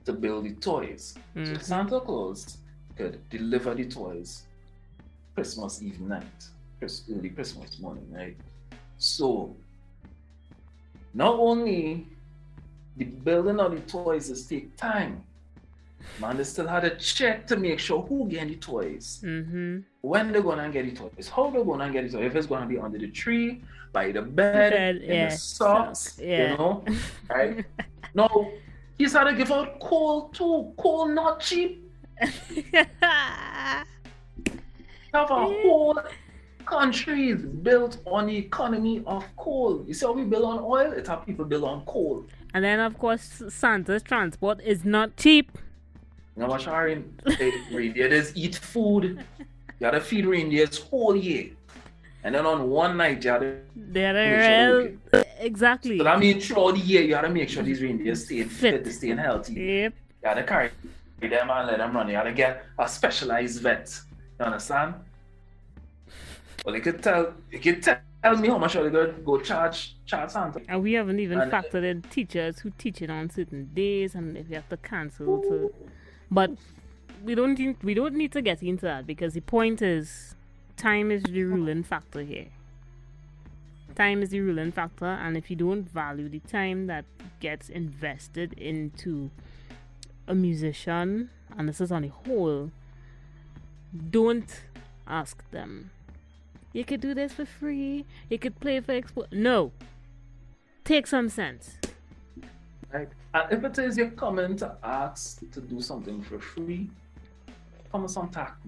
to build the toys. So Santa Claus could deliver the toys Christmas Eve night, early Christmas morning, right? So not only the building of the toys is take time. Man, they still had to check to make sure who get the toys. When they're gonna get the toys, how they're gonna get the toys. If it's gonna be under the tree, by the bed, in the socks, you know, right? No, he's had to give out coal too. Coal not cheap. Have a whole country is built on the economy of coal. You see how we build on oil? It's how people build on coal. And then of course Santa's transport is not cheap. You know what, Sharon? Reindeers eat food. You gotta feed reindeers whole year. And then on one night, you gotta exactly. So that means throughout the year, you gotta make sure these reindeers stay fit, staying healthy. Yep. You gotta carry them and let them run. You gotta get a specialized vet. You understand? Well, you could tell me how much are they gonna go charge Santa. And we haven't even factored in teachers who teach it on certain days, and if you have to cancel to. But we don't need to get into that, because the point is, time is the ruling factor here. Time is the ruling factor, and if you don't value the time that gets invested into a musician, and this is on the whole, don't ask them. You could do this for free. You could play for expo. No. Take some sense. Right. And if it is you're coming to ask to do something for free, come with some tact.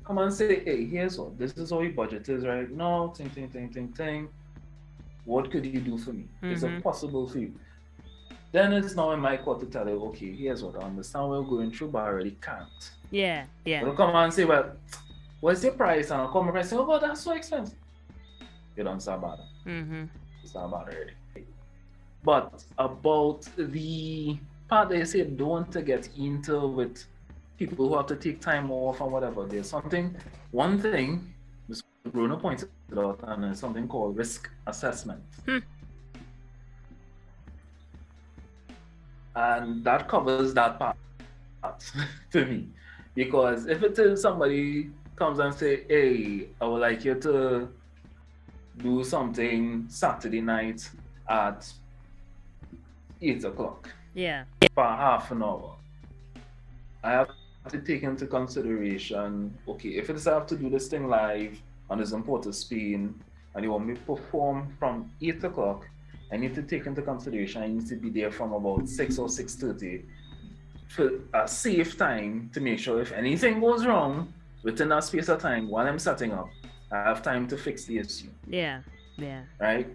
Come and say, hey, here's what, this is how your budget is right now, ting. What could you do for me? Is it possible for you? Then it's now in my court to tell you, okay, here's what I understand we're going through, but I really can't. Yeah. Don't come and say, well, what's your price? And I'll come and say, oh, but that's so expensive. You don't sound bad. It's not bad already. But about the part that you say don't to get into with people who have to take time off and whatever, there's one thing Mr. Bruno pointed out, and it's something called risk assessment. And that covers that part to me. Because if it is somebody comes and say, hey, I would like you to do something Saturday night at 8 o'clock. Yeah. For half an hour. I have to take into consideration, okay, if it's I have to do this thing live on this important Spain, and you want me to perform from 8 o'clock, I need to take into consideration I need to be there from about 6 or 6:30 for a safe time to make sure if anything goes wrong within that space of time while I'm setting up, I have time to fix the issue. Yeah. Right?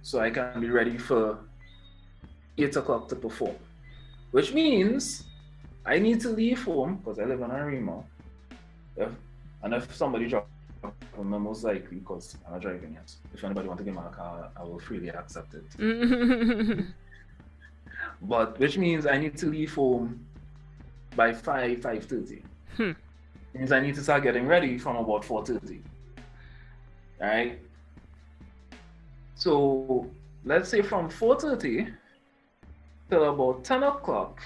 So I can be ready for 8 o'clock to perform. Which means I need to leave home, because I live in Arima. If somebody drops me, most likely, because I'm not driving yet. If anybody wants to give me a car, I will freely accept it. But which means I need to leave home by 5:30. Means I need to start getting ready from about 4:30. Right? So let's say from 4:30 till about 10 o'clock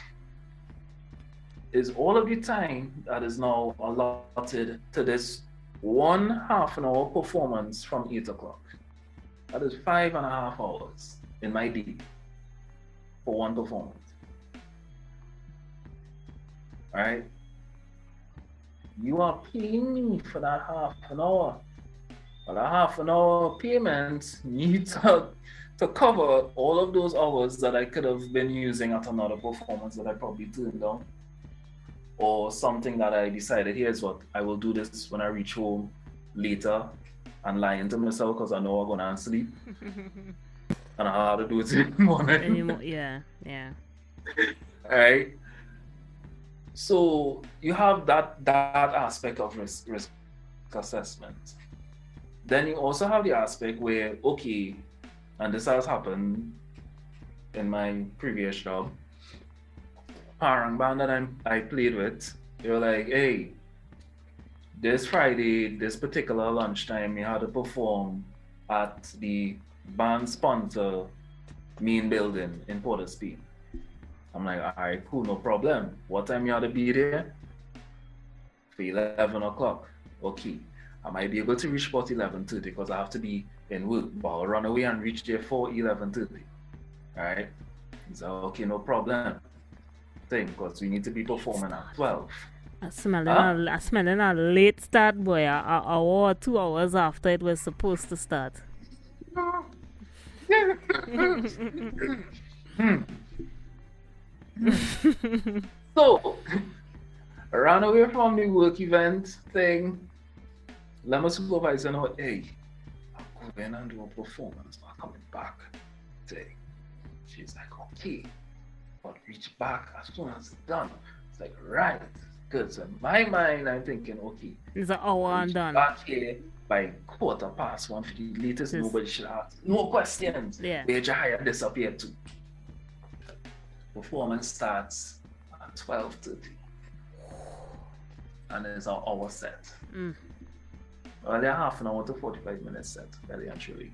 is all of the time that is now allotted to this 1.5 hour performance from 8 o'clock. That is 5.5 hours in my day for one performance. All right? You are paying me for that half an hour. But that half an hour payment needs to cover all of those hours that I could have been using at another performance that I probably turned down. Or something that I decided, here's what, I will do this when I reach home later and lying to myself because I know I'm going to sleep. And I have to do it in the morning. Yeah. All right. So you have that aspect of risk assessment. Then you also have the aspect where, okay, and this has happened in my previous job, parang band that I played with, they were like, hey, this Friday, this particular lunchtime, you had to perform at the band sponsor main building in Port of Spain. I'm like, all right, cool, no problem. What time you had to be there? For 11 o'clock. Okay. I might be able to reach about 11:30 because I have to be in work, but I'll run away and reach there for 11:30. All right. He said, okay, no problem. Because we need to be performing at 12. I smelling a late start, boy. An hour or 2 hours after it was supposed to start. So, I ran away from the work event thing. Let my supervisor know, hey, I'm going and do a performance. I'm coming back today. She's like, okay. But reach back as soon as it's done. It's like, right. Good. So in my mind, I'm thinking, okay. It's an hour and done. Back here by 1:15 for the latest. Nobody should ask. No questions. Yeah. Where Jehiah disappeared to. Performance starts at 12:30. And it's an hour set. Only a half an hour to 45 minutes set, very actually.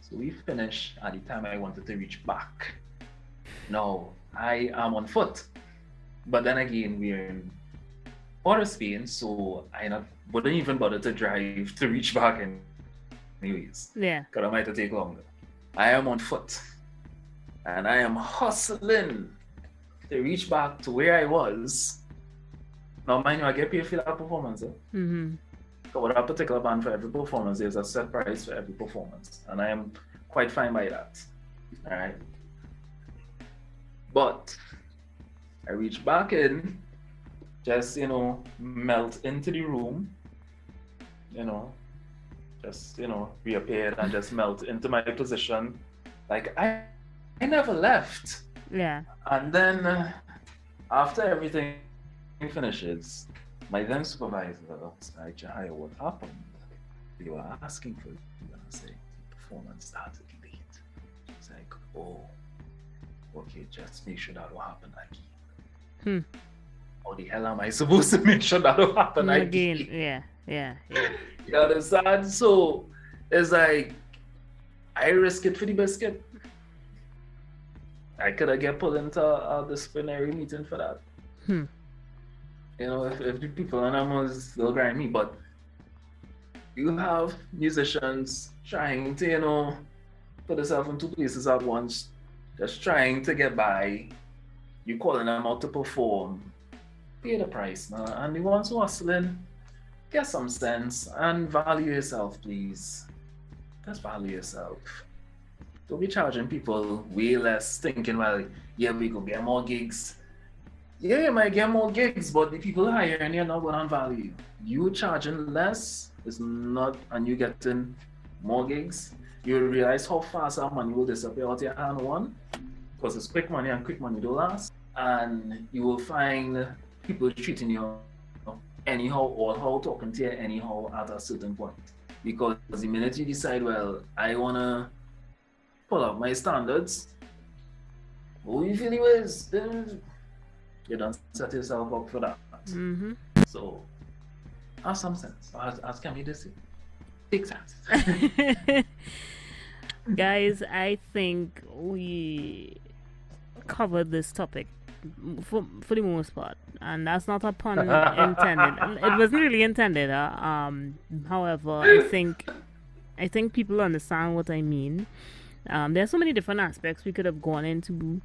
So we finished at the time I wanted to reach back. Now, I am on foot. But then again, we're in Port of Spain, so I wouldn't even bother to drive to reach back anyways. Yeah. Because I might have to take longer. I am on foot. And I am hustling to reach back to where I was. Now, mind you, I get paid for that performance. So with that particular band, for every performance, there's a set price for every performance. And I am quite fine by that. All right. But I reach back in, just, melt into the room, just, reappeared and just melt into my position. Like, I never left. Yeah. And then after everything finishes, my then supervisor was like, Jehiah, what happened? They were asking for you. And I say, the performance started late. It's like, oh, okay, just make sure that will happen again. How the hell am I supposed to make sure that will happen again? Yeah. You understand? So it's like, I risk it for the biscuit. I could have get pulled into a disciplinary meeting for that. If the people and animals, they'll grind me. But you have musicians trying to, put themselves in two places at once, just trying to get by. You calling them out to perform. Pay the price now. And the ones who are hustling, get some sense and value yourself, please. Just value yourself. Don't be charging people way less, thinking, well, yeah, we could get more gigs. Yeah, you might get more gigs, but the people hiring you are not going to value. You charging less is not, and you getting more gigs. You will realize how fast our money will disappear out of your hand, one, because it's quick money and quick money don't last. And you will find people treating you anyhow or how talking to you anyhow at a certain point. Because the minute you decide, well, I want to pull up my standards, who you feel you is, you don't set yourself up for that. So, have some sense. As Kemi did say, take sense. Guys, I think we covered this topic for the most part, and that's not a pun intended. It wasn't really intended. However, I think people understand what I mean. There's so many different aspects we could have gone into.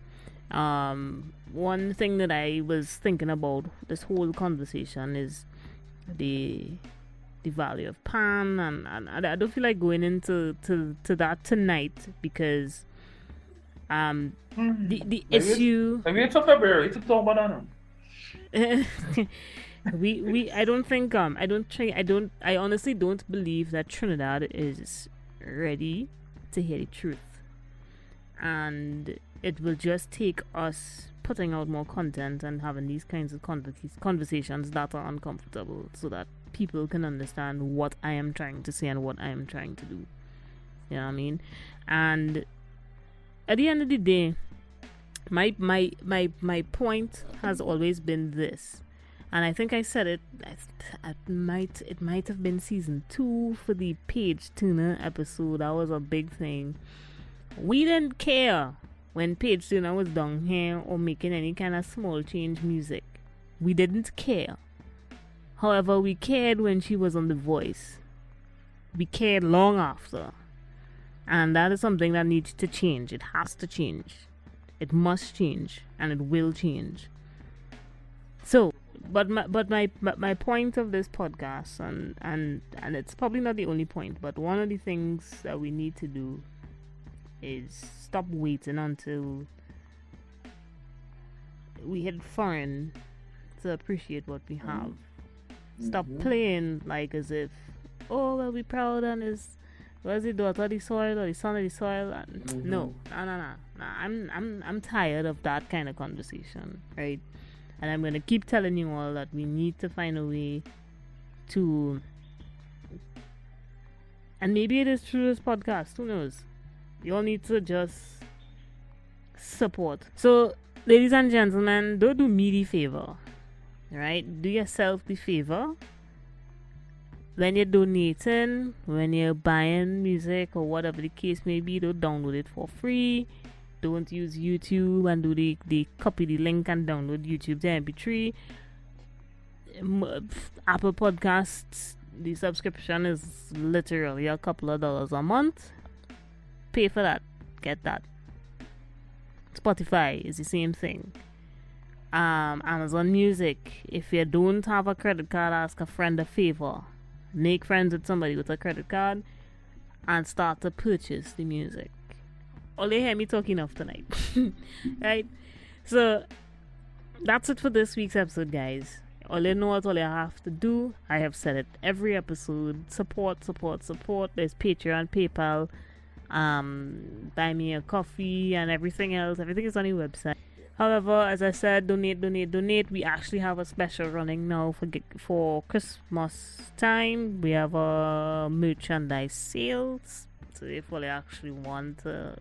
One thing that I was thinking about this whole conversation is the value of pan, and I don't feel like going into that tonight because the issue. Maybe it's February to talk about that. I honestly don't believe that Trinidad is ready to hear the truth, and it will just take us putting out more content and having these kinds of conversations that are uncomfortable so that people can understand what I am trying to say and what I am trying to do. You know what I mean? And at the end of the day, my point has always been this, and I think I said it. It might have been season 2 for the Page Turner episode. That was a big thing. We didn't care when Page Turner was down here or making any kind of small change music. We didn't care. However, we cared when she was on The Voice. We cared long after. And that is something that needs to change. It has to change. It must change, and it will change. So, but my point of this podcast, and it's probably not the only point, but one of the things that we need to do is stop waiting until we hit foreign to appreciate what we have. Stop playing like as if, oh, well, we proud and is was the daughter of the soil or the son of the soil. No. I'm tired of that kind of conversation, right? And I'm gonna keep telling you all that we need to find a way to, and maybe it is through this podcast, who knows? You all need to just support. So, ladies and gentlemen, don't do me the favor, right? Do yourself the favor. When you're donating, when you're buying music or whatever the case may be, don't download it for free. Don't use YouTube and do the copy the link and download YouTube to MP3. Apple Podcasts, the subscription is literally a couple of dollars a month. Pay for that. Get that. Spotify is the same thing. Amazon Music. If you don't have a credit card, ask a friend a favor. Make friends with somebody with a credit card and start to purchase the music. Only hear me talk enough tonight. Right? So that's it for this week's episode, guys. All you know what all you have to do. I have said it every episode. Support. There's Patreon, PayPal, buy me a coffee and everything else. Everything is on the website. However, as I said, donate. We actually have a special running now for Christmas time. We have a merchandise sales. So if you actually want to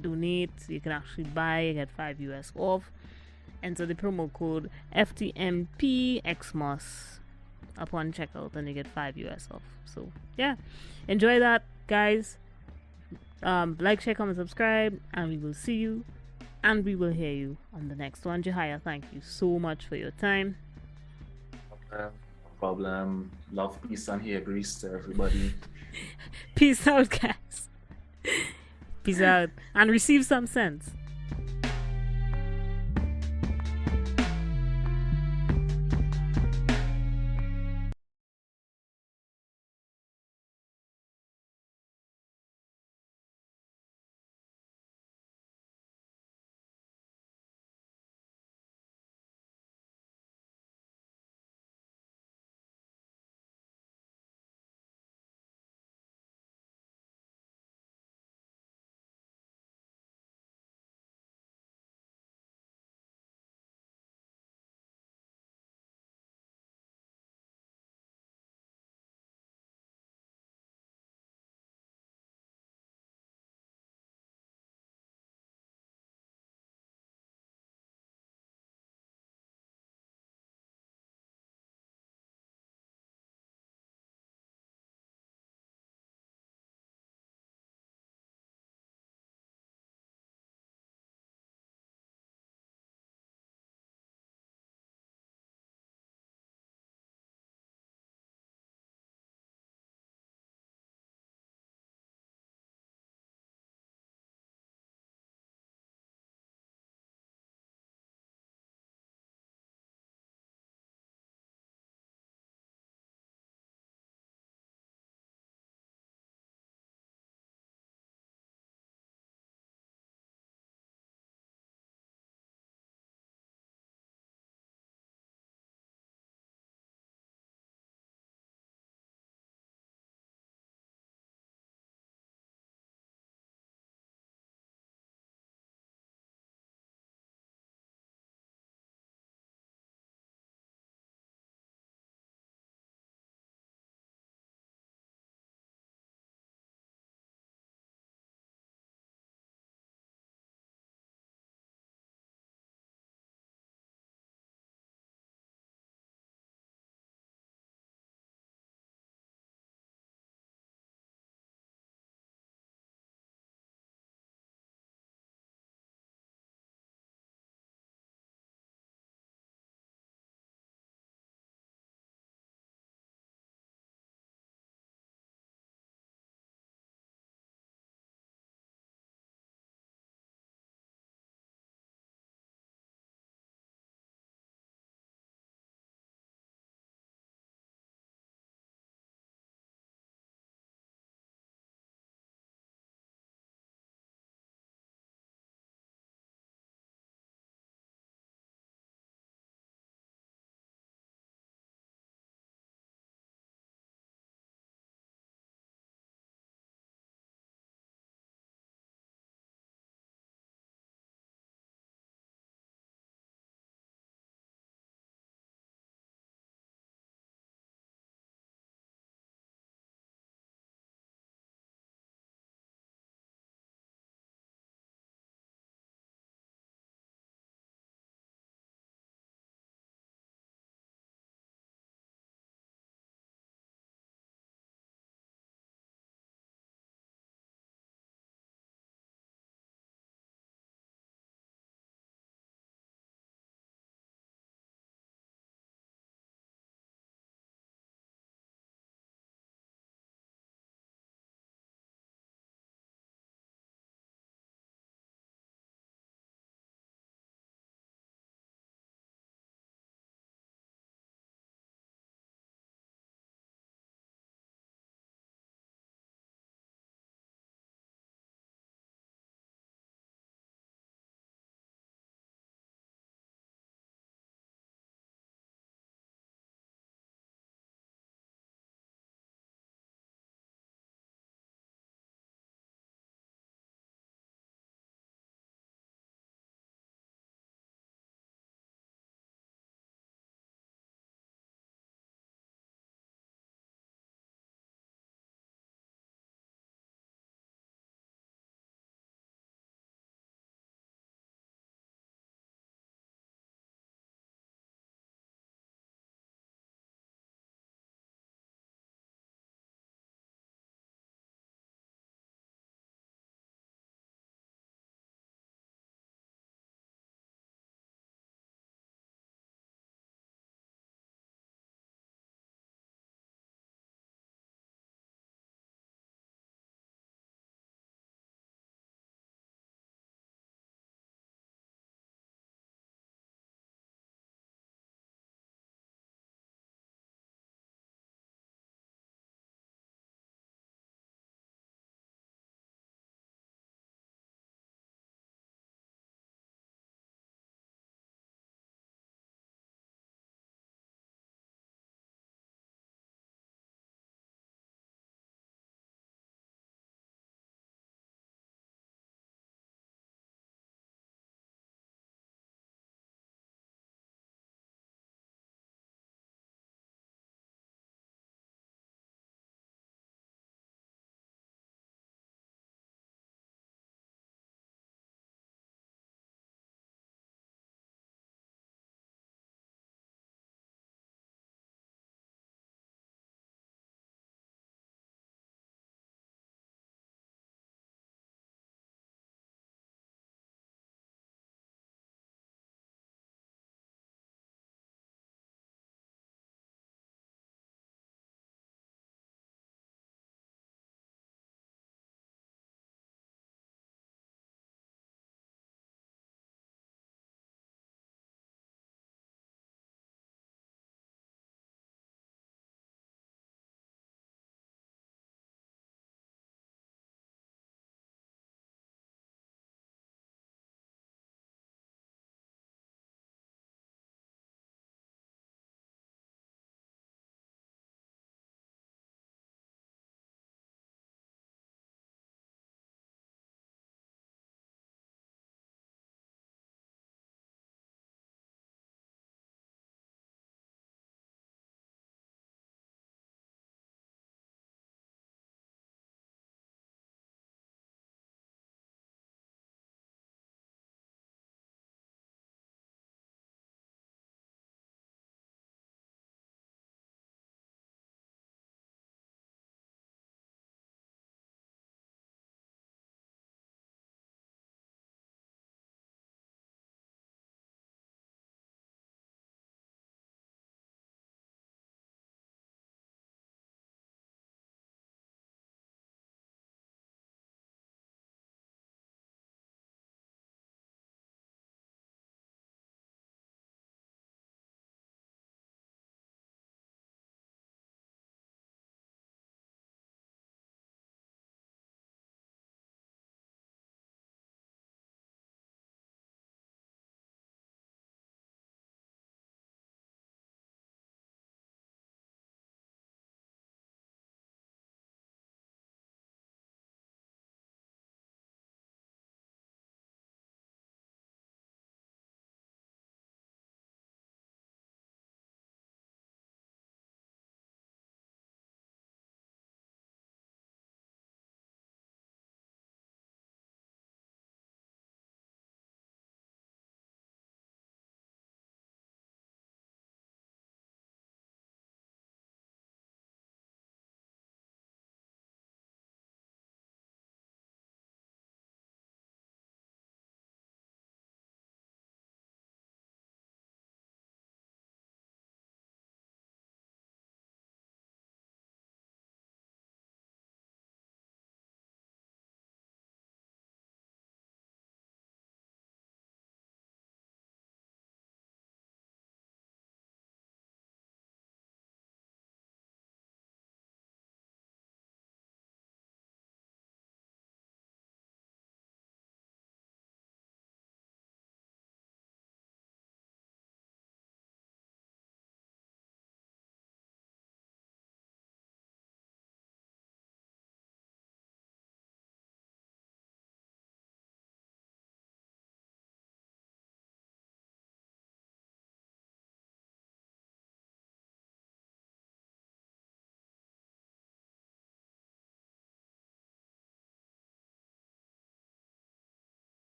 donate, you can actually buy and get $5 off. Enter the promo code FTMP Xmas upon checkout and you get $5 off. So yeah, enjoy that, guys. Like, share, comment, subscribe, and we will see you. And we will hear you on the next one. Jehiah, thank you so much for your time. No problem. Love, peace, and hair grease to everybody. Peace out, guys. Peace out. And receive some sense.